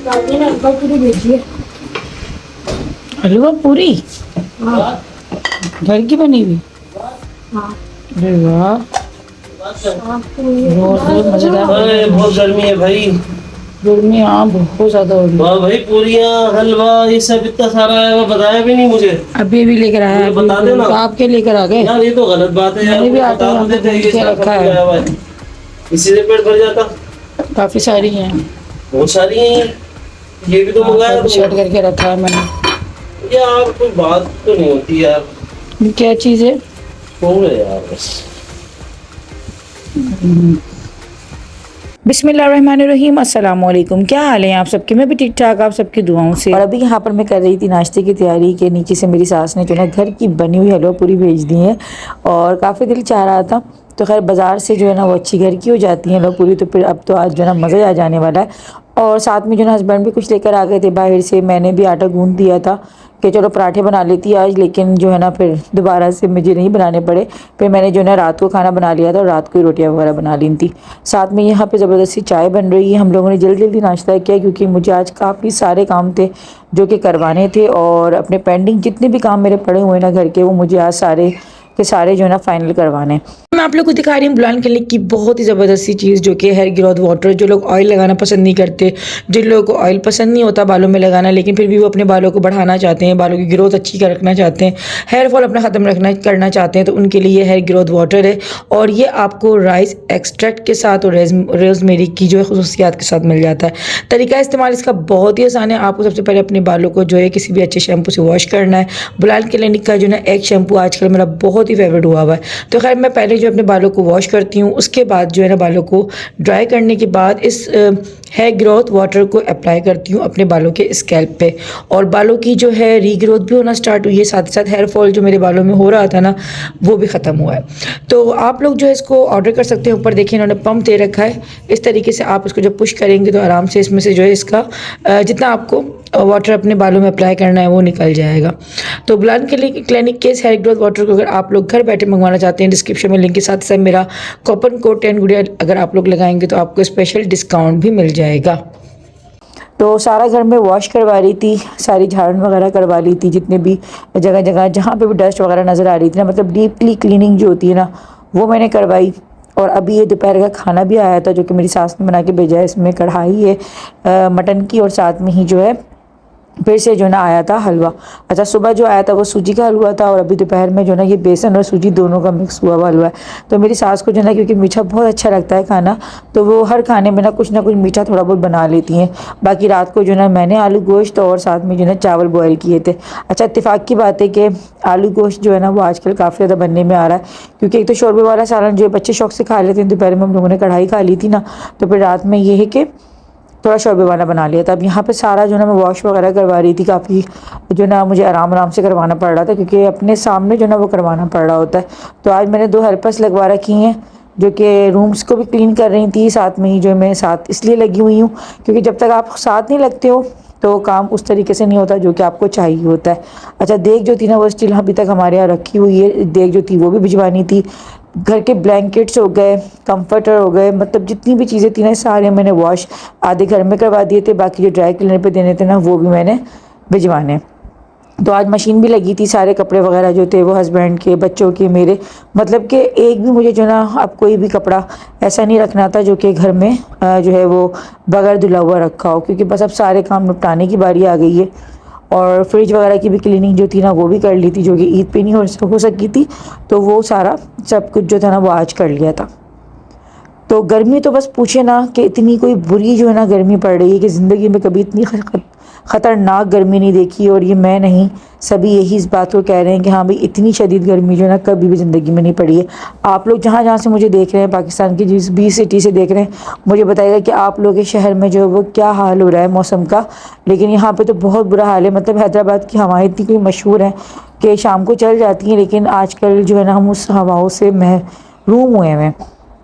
हलवा पूरी भेजिए। हलवा पूरी हाँ घर की बनी हुई? हाँ अरे वाह, बहुत मजेदार। अरे बहुत गर्मी है भाई। गर्मी हाँ बहुत ज्यादा हो रही है। वाह भाई, पूरियां हलवा ये सब इतना सारा है, वो बताया भी नहीं मुझे। अभी भी लेकर आया है। मुझे बता देना। तो आपके लेकर आ गए यार ये तो गलत बात है यार, मैंने भी मुझे आटा बता तो देते ये क्या सारा रखा सब है। आया हुआ है। इसी से पेट भर जाता। काफी सारी हैं। बहुत सारी हैं ये भी तो मंगाया सेट तुमने। करके रखा है मैंने। यार कोई बात तो नहीं होती यार। ये क्या चीज है? कौन है यार बस। बिस्मिल्लाहिर्रहमानिर्रहीम, अस्सलाम वालेकुम। क्या हाल है आप सबके? मैं भी ठीक ठाक, आप सबकी दुआओं से। और अभी यहाँ पर मैं कर रही थी नाश्ते की तैयारी के नीचे से मेरी सास ने जो है घर की बनी हुई हलवा पूरी भेज दी है और काफ़ी दिल चाह रहा था। तो खैर बाज़ार से जो है ना वो अच्छी घर की हो जाती है हलवा पूरी, तो फिर अब तो आज जो है ना मज़ा आ जाने वाला है। और साथ में जो है हस्बैंड भी कुछ लेकर आ गए थे बाहर से। मैंने भी आटा गूंद दिया था कि चलो पराठे बना लेती आज, लेकिन जो है ना फिर दोबारा से मुझे नहीं बनाने पड़े। फिर मैंने जो है ना रात को खाना बना लिया था और रात को ही रोटियां वगैरह बना ली थी। साथ में यहाँ पे ज़बरदस्ती चाय बन रही है। हम लोगों ने जल्दी जल्दी नाश्ता किया क्योंकि मुझे आज काफ़ी सारे काम थे जो कि करवाने थे, और अपने पेंडिंग जितने भी काम मेरे पड़े हुए ना घर के, वो मुझे आज सारे के सारे जो है ना फाइनल करवाने। मैं आप लोग को दिखा रही हूँ बुलान क्लिनिक की बहुत ही ज़बरदस्ती चीज़, जो कि हेयर ग्रोथ वाटर। जो लोग ऑयल लगाना पसंद नहीं करते, जिन लोगों को ऑयल पसंद नहीं होता बालों में लगाना, लेकिन फिर भी वो अपने बालों को बढ़ाना चाहते हैं, बालों की ग्रोथ अच्छी कर रखना चाहते हैं, हेयर फॉल अपना ख़त्म रखना करना चाहते हैं, तो उनके लिए हेयर ग्रोथ वाटर है। और ये आपको राइस एक्सट्रैक्ट के साथ और रोज़मेरी की जो है खसूसियात के साथ मिल जाता है। तरीका इस्तेमाल इसका बहुत ही आसान है। आपको सबसे पहले अपने बालों को जो है किसी भी अच्छे शैम्पू से वॉश करना है। बुलान क्लिनिक का जो है एक शैम्पू आजकल मेरा बहुत ही फेवरेट हुआ हुआ है। तो खैर मैं पहले जो अपने बालों को वॉश करती हूँ, उसके बाद जो है ना बालों को ड्राई करने के बाद इस हेयर ग्रोथ वाटर को अप्लाई करती हूँ अपने बालों के स्कैल्प पे। और बालों की जो है रीग्रोथ भी होना स्टार्ट हुई है, साथ ही साथ हेयर फॉल जो मेरे बालों में हो रहा था ना वो भी ख़त्म हुआ है। तो आप लोग जो है इसको ऑर्डर कर सकते हैं। ऊपर देखिए इन्होंने पंप दे रखा है। इस तरीके से आप इसको जब पुश करेंगे तो आराम से इसमें से जो है इसका जितना आपको वाटर अपने बालों में अप्लाई करना है वो निकल जाएगा। तो बुलान क्लिनिक के इस हेयर ग्रोथ वाटर को अगर आप लोग घर बैठे मंगवाना चाहते हैं, डिस्क्रिप्शन में लिंक के साथ साथ मेरा कूपन कोड 10 गुड़िया अगर आप लोग लगाएंगे तो आपको स्पेशल डिस्काउंट भी मिल जाएगा। तो सारा घर में वॉश करवा रही थी, सारी झाड़न वगैरह करवा ली थी, जितने भी जगह जगह जहाँ पे भी डस्ट वगैरह नज़र आ रही थी ना, मतलब डीपली क्लीनिंग जो होती है ना वो मैंने करवाई। और अभी ये दोपहर का खाना भी आया था जो कि मेरी सास ने बना के भेजा है। इसमें कढ़ाई है मटन की, और साथ में ही जो है फिर से जो ना आया था हलवा। अच्छा, सुबह जो आया था वो सूजी का हलवा था, और अभी दोपहर में जो ना ये बेसन और सूजी दोनों का मिक्स हुआ हुआ हलवा है। तो मेरी सास को जो ना क्योंकि मीठा बहुत अच्छा लगता है खाना, तो वो हर खाने में ना कुछ मीठा थोड़ा बहुत बना लेती हैं। बाकी रात को जो ना मैंने आलू गोश्त और साथ में जो ना चावल बॉयल किए थे। अच्छा, इत्तेफाक की बात है कि आलू गोश्त जो है ना वो आजकल काफ़ी ज़्यादा बनने में आ रहा है, क्योंकि एक तो शोरबे वाला सालन जो बच्चे शौक से खा लेते हैं, दोपहर में हम लोगों ने कढ़ाई खा ली थी ना, तो फिर रात में ये है कि थोड़ा शोरबे वाला बना लिया था। अब यहाँ पे सारा जो ना मैं वॉश वगैरह करवा रही थी, काफ़ी जो ना मुझे आराम आराम से करवाना पड़ रहा था क्योंकि अपने सामने जो ना वो करवाना पड़ रहा होता है। तो आज मैंने 2 हेल्पर्स लगवा रखी हैं जो कि रूम्स को भी क्लीन कर रही थी, साथ में ही जो मैं साथ इसलिए लगी हुई हूँ क्योंकि जब तक आप साथ नहीं लगते हो तो काम उस तरीके से नहीं होता जो कि आपको चाहिए होता है। अच्छा, देग जो थी ना वो स्टिल अभी तक हमारे यहाँ रखी हुई है। देग जो थी वो भी भिजवानी थी। घर के ब्लैंकेट्स हो गए, कंफर्टर हो गए, मतलब जितनी भी चीज़ें थी ना सारे मैंने वॉश आधे घर में करवा दिए थे, बाकी जो ड्राई क्लीनर पे देने थे ना वो भी मैंने भिजवाने। तो आज मशीन भी लगी थी, सारे कपड़े वगैरह जो थे वो हस्बैंड के, बच्चों के, मेरे, मतलब कि एक भी मुझे जो ना अब कोई भी कपड़ा ऐसा नहीं रखना था जो कि घर में जो है वो बगैर धुला हुआ रखा हो, क्योंकि बस अब सारे काम निपटाने की बारी आ गई है। और फ्रिज वगैरह की भी क्लीनिंग जो थी ना वो भी कर ली थी, जो कि ईद पे नहीं हो सकी थी, तो वो सारा सब कुछ जो था ना वो आज कर लिया था। तो गर्मी तो बस पूछे ना कि इतनी कोई बुरी जो है ना गर्मी पड़ रही है कि ज़िंदगी में कभी इतनी ख़तरनाक गर्मी नहीं देखी। और ये मैं नहीं, सभी यही इस बात को कह रहे हैं कि हाँ भाई इतनी शदीद गर्मी जो है ना कभी भी ज़िंदगी में नहीं पड़ी है। आप लोग जहाँ जहाँ से मुझे देख रहे हैं, पाकिस्तान की जिस भी सिटी से देख रहे हैं, मुझे बताइएगा कि आप लोग के शहर में जो है वो क्या हाल हो रहा है मौसम का। लेकिन यहाँ पे तो बहुत बुरा हाल है। मतलब हैदराबाद की हवाएं इतनी कोई मशहूर हैं कि शाम को चल जाती हैं, लेकिन आजकल जो है ना हम उस हवाओं से महरूम हुए हैं।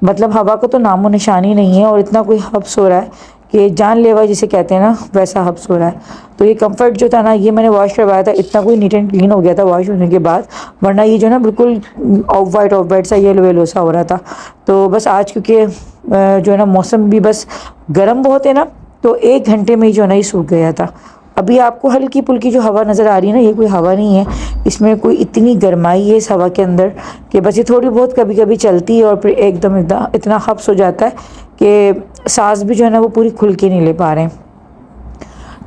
मतलब हवा का तो नामो निशानी नहीं है, और इतना कोई हब्स हो रहा है कि जानलेवा जिसे कहते हैं ना वैसा हब्स हो रहा है। तो ये कंफर्ट जो था ना ये मैंने वॉश करवाया था, इतना कोई नीट एंड क्लीन हो गया था वॉश होने के बाद, वरना ये जो ना बिल्कुल ऑफ वाइट सा येलो वेलो सा हो रहा था। तो बस आज क्योंकि जो है ना मौसम भी बस गर्म बहुत है ना, तो 1 घंटे में ही जो है ना ये सूख गया था। अभी आपको हल्की फुल्की जो हवा नज़र आ रही है ना, ये कोई हवा नहीं है, इसमें कोई इतनी गर्माई है इस हवा के अंदर कि बस ये थोड़ी बहुत कभी कभी चलती है और फिर एकदम इतना हब्स हो जाता है कि सांस भी जो है ना वो पूरी खुल के नहीं ले पा रहे हैं।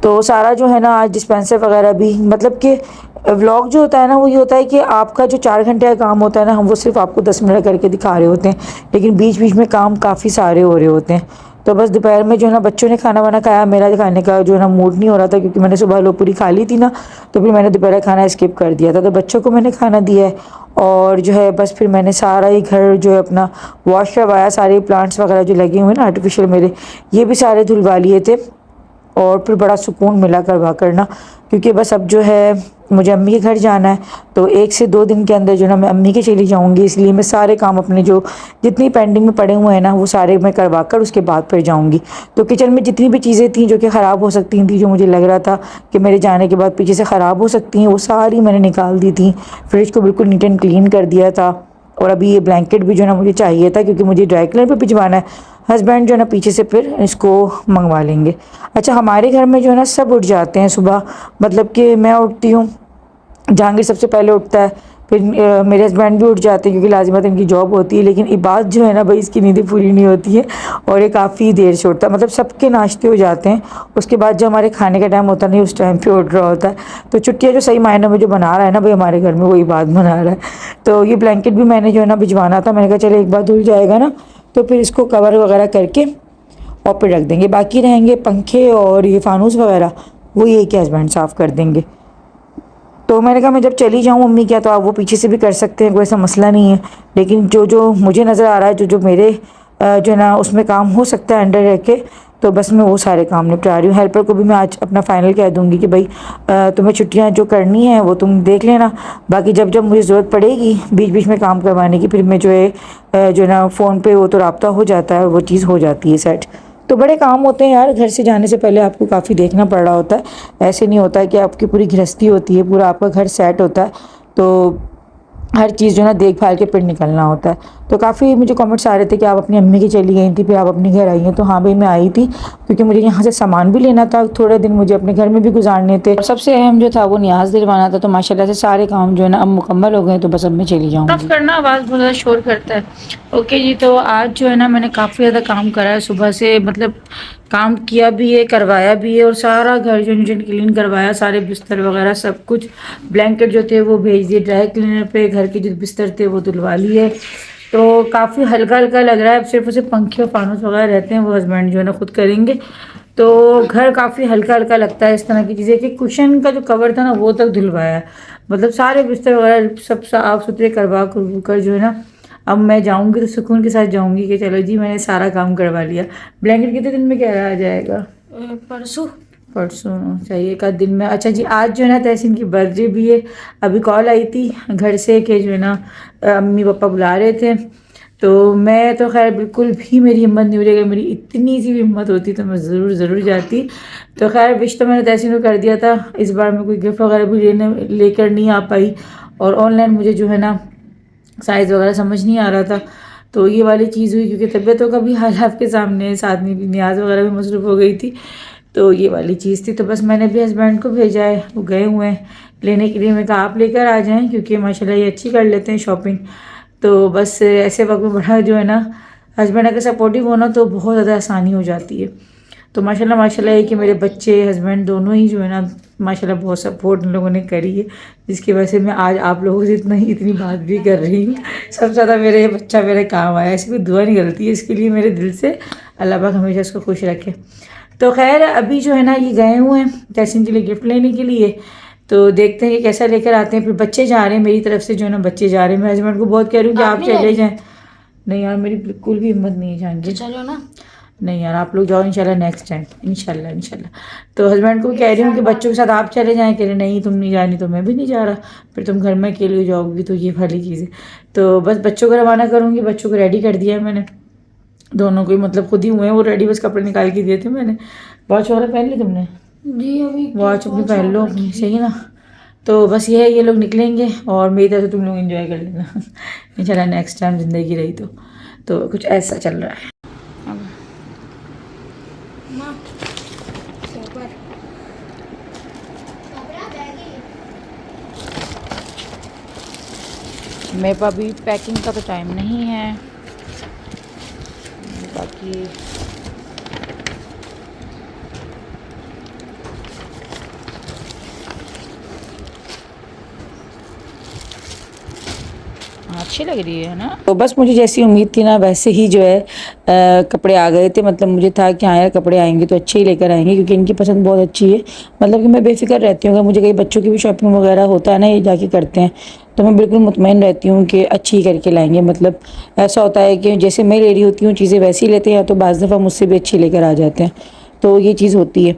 तो सारा जो है ना आज डिस्पेंसर वगैरह भी, मतलब कि व्लॉग जो होता है ना वो ये होता है कि आपका जो 4 घंटे का काम होता है ना, हम वो सिर्फ आपको 10 मिनट करके दिखा रहे होते हैं, लेकिन बीच बीच में काम काफ़ी सारे हो रहे होते हैं। तो बस दोपहर में जो है ना बच्चों ने खाना वाना खाया, मेरा खाने का जो है ना मूड नहीं हो रहा था क्योंकि मैंने सुबह लोपूरी खा ली थी ना, तो फिर मैंने दोपहर खाना स्किप कर दिया था। तो बच्चों को मैंने खाना दिया है और जो है बस फिर मैंने सारा ही घर जो है अपना वॉश करवाया, सारे प्लांट्स वगैरह जो लगे हुए हैं ना आर्टिफिशियल मेरे, ये भी सारे धुलवा लिए थे और फिर बड़ा सुकून मिला करवा करना, क्योंकि बस अब जो है मुझे अम्मी के घर जाना है, तो 1 से 2 दिन के अंदर जो ना मैं अम्मी के चली जाऊंगी, इसलिए मैं सारे काम अपने जो जितनी पेंडिंग में पड़े हुए हैं ना वो सारे मैं करवा कर उसके बाद फिर जाऊंगी। तो किचन में जितनी भी चीज़ें थी जो कि ख़राब हो सकती थी, जो मुझे लग रहा था कि मेरे जाने के बाद पीछे से ख़राब हो सकती हैं, वो सारी मैंने निकाल दी थी। फ्रिज को बिल्कुल नीट एंड क्लीन कर दिया था। और अभी ये ब्लैंकेट भी जो है ना मुझे चाहिए था क्योंकि मुझे ड्राई क्लीनर पे भिजवाना है। हस्बैंड जो है ना पीछे से फिर इसको मंगवा लेंगे। अच्छा, हमारे घर में जो है ना सब उठ जाते हैं सुबह, मतलब कि मैं उठती हूँ, जहांगीर सबसे पहले उठता है, फिर मेरे हस्बैंड भी उठ जाते हैं क्योंकि लाजिमत इनकी जॉब होती है, लेकिन इबाद जो है ना भाई इसकी नींदें पूरी नहीं होती है और ये काफ़ी देर से उठता है, मतलब सबके नाश्ते हो जाते हैं, उसके बाद जो हमारे खाने का टाइम होता नहीं उस टाइम पे उठ रहा होता है। तो छुट्टियाँ जो सही मायनों में जो बना रहा है ना भाई हमारे घर में, वो इबाद बना रहा है। तो ये ब्लैंकेट भी मैंने जो है ना भिजवाना था, मैंने कहा चलो एक बार धुल जाएगा ना तो फिर इसको कवर वगैरह करके और फिर रख देंगे। बाकी रहेंगे पंखे और ये फानूस वगैरह, वो ये कि हस्बैंड साफ़ कर देंगे। तो मैंने कहा मैं जब चली जाऊँ मम्मी क्या, तो आप वो पीछे से भी कर सकते हैं, कोई ऐसा मसला नहीं है, लेकिन जो जो मुझे नज़र आ रहा है, जो जो मेरे जो है ना उसमें काम हो सकता है अंडर रह के, तो बस मैं वो सारे काम निपटा रही हूँ। हेल्पर को भी मैं आज अपना फ़ाइनल कह दूँगी कि भाई तुम्हें छुट्टियाँ जो करनी है वो तुम देख लेना, बाकी जब जब मुझे ज़रूरत पड़ेगी बीच बीच में काम करवाने की, फिर मैं जो है ना फ़ोन पे वो तो रब्ता हो जाता है, वो चीज़ हो जाती है सेट। तो बड़े काम होते हैं यार, घर से जाने से पहले आपको काफ़ी देखना पड़ रहा होता है। ऐसे नहीं होता है कि आपकी पूरी गृहस्थी होती है, पूरा आपका घर सेट होता है, तो हर चीज़ जो है ना देख भाल के फिर निकलना होता है। तो काफ़ी मुझे कमेंट्स आ रहे थे कि आप अपनी अम्मी की चली गई थी फिर आप अपने घर आई हैं। तो हाँ भाई मैं आई थी क्योंकि मुझे यहाँ से सामान भी लेना था, थोड़े दिन मुझे अपने घर में भी गुजारने थे, और सबसे अहम जो था वो न्याज दिलवाना था। तो माशाल्लाह से सारे काम जो है ना अब मुकम्मल हो गए, तो बस अब मैं चली जाऊँगी। करना आवाज़ बहुत ज़्यादा शोर करता है। ओके जी, तो आज जो है ना मैंने काफ़ी ज़्यादा काम करा है सुबह से, मतलब काम किया भी है, करवाया भी है, और सारा घर जो नीट एंड क्लीन करवाया, सारे बिस्तर वगैरह सब कुछ, ब्लैंकेट जो थे वो भेज दिए ड्राई क्लीनर पे, घर के जो बिस्तर थे वो धुलवा लिए। तो काफ़ी हल्का हल्का लग रहा है, अब सिर्फ उसे पंखे और फानूस वगैरह रहते हैं, वो हस्बैंड जो है ना खुद करेंगे। तो घर काफ़ी हल्का हल्का लगता है इस तरह की चीज़ें। कि कुशन का जो कवर था ना वो तक धुलवाया है, मतलब सारे बिस्तर वगैरह सब साफ सुथरे करवा कर जो है ना अब मैं जाऊंगी तो सुकून के साथ जाऊंगी कि चलो जी मैंने सारा काम करवा लिया। ब्लैंकेट कितने दिन में क्या आ जाएगा? परसों चाहिए एक आध दिन में। अच्छा जी, आज जो है ना तहसीन की बर्थडे भी है। अभी कॉल आई थी घर से कि जो है ना अम्मी पापा बुला रहे थे, तो मैं तो खैर बिल्कुल भी मेरी हिम्मत नहीं हो रही, अगर मेरी इतनी सी भी हिम्मत होती तो मैं ज़रूर जाती। तो खैर विश तो मैंने तहसीन को कर दिया था, इस बार मैं कोई गिफ्ट वगैरह भी लेकर नहीं आ पाई, और ऑनलाइन मुझे जो है ना साइज़ वगैरह समझ नहीं आ रहा था। तो ये वाली चीज़ हुई क्योंकि तबीयतों का भी हाल आपके सामने, साथ में भी न्याज वगैरह भी मसरूफ़ हो गई थी, तो ये वाली चीज़ थी। तो बस मैंने भी हस्बैंड को भेजा है, वो गए हुए हैं लेने के लिए। मैं कहा आप लेकर आ जाएं क्योंकि माशाल्लाह ये अच्छी कर लेते हैं शॉपिंग। तो बस ऐसे वक्त में बड़ा जो है ना हस्बैंड अगर सपोर्टिव होना तो बहुत ज़्यादा आसानी हो जाती है। तो माशाल्लाह है कि मेरे बच्चे हस्बैंड दोनों ही जो है ना माशाल्लाह बहुत सपोर्ट उन लोगों ने करी है, जिसकी वजह से मैं आज आप लोगों से इतनी बात भी कर रही हूँ। सबसे ज़्यादा मेरे ये बच्चा मेरे काम आया, ऐसी कोई दुआ निकलती है इसके लिए मेरे दिल से, अल्लाह पाक हमेशा इसको खुश रखे। तो खैर अभी जो है ना ये गए हुए हैं तहसीन के लिए गिफ्ट लेने के लिए, तो देखते हैं कि कैसा लेकर आते हैं। फिर बच्चे जा रहे हैं मेरी तरफ से जो है ना, बच्चे जा रहे हैं। मैं हस्बैंड को बहुत कह रही हूँ कि आप चले जाएँ। नहीं यार मेरी बिल्कुल भी हिम्मत नहीं है जाएंगे, चलो ना। नहीं यार आप लोग जाओ इंशाल्लाह नेक्स्ट टाइम, इंशाल्लाह। तो हस्बैंड को कह रही हूँ कि बच्चों के साथ आप चले जाएं, कह रहे नहीं तुम नहीं जानी तो मैं भी नहीं जा रहा, फिर तुम घर में अकेले हो जाओगी, तो ये वाली चीज़ें। तो बस बच्चों को रवाना करूँगी, बच्चों को रेडी कर दिया है मैंने, दोनों को ही, मतलब खुद ही हुए हैं वो रेडी, बस कपड़े निकाल के दिए थे मैंने। वॉच वगैरह पहन ली तुमने? जी अभी वॉच अपनी पहन लो अपनी, सही ना। तो बस ये है, ये लोग निकलेंगे और मेरी तरफ से तुम लोग एंजॉय कर लेना इंशाल्लाह नेक्स्ट टाइम ज़िंदगी रही तो कुछ ऐसा चल रहा है। मेरे पास अभी पैकिंग का तो टाइम नहीं है, बाकी अच्छी लग रही है ना। तो बस मुझे जैसी उम्मीद थी ना वैसे ही जो है कपड़े आ गए थे। मतलब मुझे था कि हाँ यार कपड़े आएंगे तो अच्छे ही लेकर आएंगे, क्योंकि इनकी पसंद बहुत अच्छी है। मतलब कि मैं बेफिक्र रहती हूँ, अगर मुझे कहीं बच्चों की भी शॉपिंग वगैरह होता है ना, ये जाके करते हैं, तो मैं बिल्कुल मुतमईन रहती हूँ कि अच्छी ही करके लाएंगे। मतलब ऐसा होता है कि जैसे मैं ले रही होती हूँ चीज़ें वैसी लेते हैं, तो बाज़ दफ़ा मुझसे भी अच्छी लेकर आ जाते हैं, तो ये चीज़ होती है।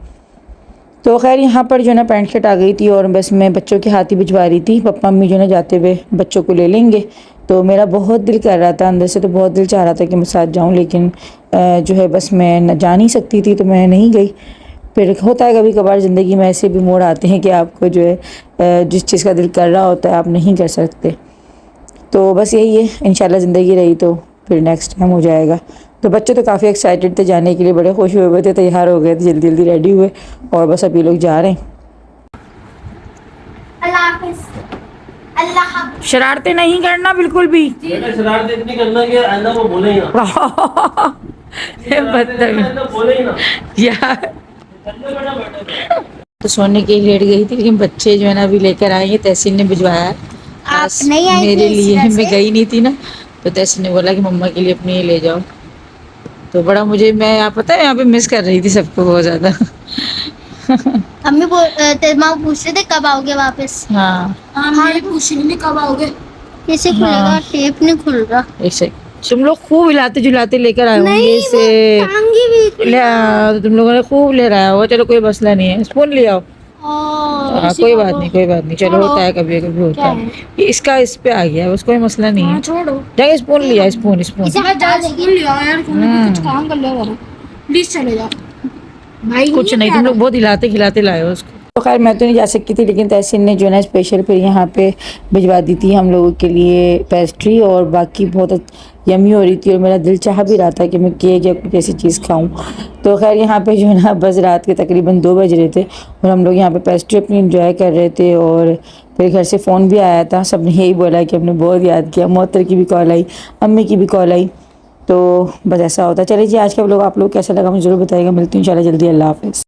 तो खैर यहाँ पर जो है ना पैंट शर्ट आ गई थी, और बस मैं बच्चों के हाथ ही भिजवा रही थी। पापा मम्मी जो है ना जाते हुए बच्चों को ले लेंगे। तो मेरा बहुत दिल कर रहा था, अंदर से तो बहुत दिल चाह रहा था कि मैं साथ जाऊँ, लेकिन जो है बस मैं न जा नहीं सकती थी, तो मैं नहीं गई। फिर होता है कभी कभार ज़िंदगी में ऐसे भी मोड़ आते हैं कि आपको जो है जिस चीज़ का दिल कर रहा होता है आप नहीं कर सकते। तो बस यही है, इंशाल्लाह ज़िंदगी रही तो फिर नेक्स्ट टाइम हो जाएगा। तो बच्चे तो काफ़ी एक्साइटेड थे जाने के लिए, बड़े खुश हुए थे, तैयार हो गए थे, जल्दी जल्दी रेडी हुए, और बस अभी लोग जा रहे हैं। अल्लाह हाफिज़। अल्लाह हाफिज़। शरारतें नहीं करना बिल्कुल भी। बेटा शरारत इतनी करना कि आइंदा वो बोले ही ना। आइंदा बोले ही ना। यार चलो बेटा बैठो। तो सोने के लिए लेट गई थी, लेकिन बच्चे जो है ना अभी लेकर आएंगे। तहसीन ने भिजवाया, आप बस नहीं आई थी मेरे इस लिए। वजह मैं से? गई नहीं थी ना, तो तहसीन ने बोला कि मम्मा के लिए अपने ही ले जाओ। तो बड़ा मुझे, मैं आप पता है यहाँ पे मिस कर रही थी सबको बहुत ज़्यादा। अम्मी तेरे पूछ रहे थे कब आओगे वापस। हाँ हाँ ये पूछ रही थी कब आओगे। कैसे खुलेगा? टेप नहीं खुल रहा। एक सेकंड, तुम लोग खूब हिलाते झुलाते लेकर आए होंगे नहीं, इसे। टांगी भी ले आओ, तो तुम लोगों ने खूब ले रहा होगा। चलो कोई मसला नहीं है, स्पून ले आओ। हाँ कोई बात नहीं, कोई बात नहीं, चलो होता है, कभी कभी होता है। ये इसका इस पे आ गया, बस कोई मसला नहीं है। छोड़ो जाके स्पून लिया, स्पून स्पून। इसे हटा देंगे। स्कूल ले आओ यार, तुम भी कुछ काम कर लो करो, प्लीज चले जाओ भाई। कुछ नहीं, तुम लोग बहुत हिलाते खिलाते लाए हो उसको। तो खैर मैं तो नहीं जा सकती थी, लेकिन तहसीन ने जो है ना स्पेशल फिर यहाँ पे भिजवा दी थी हम लोगों के लिए पेस्ट्री, और बाकी बहुत यमी हो रही थी, और मेरा दिल चाह भी रहा था कि मैं केक या कुछ ऐसी चीज़ खाऊं। तो खैर यहाँ पे जो है ना बस रात के तकरीबन 2 बज रहे थे, और हम लोग यहाँ पे पेस्ट्री अपनी इंजॉय कर रहे थे। और फिर घर से फ़ोन भी आया था, सब ने यही बोला कि हमने बहुत याद किया। मोहतर की भी कॉल आई, अम्मी की भी कॉल आई। तो बस ऐसा होता है। चलिए जी, आज का व्लॉग आप लोग कैसा लगा मुझे ज़रूर बताइएगा। मिलती हूँ इंशाल्लाह जल्दी। अल्लाह हाफ़िज़।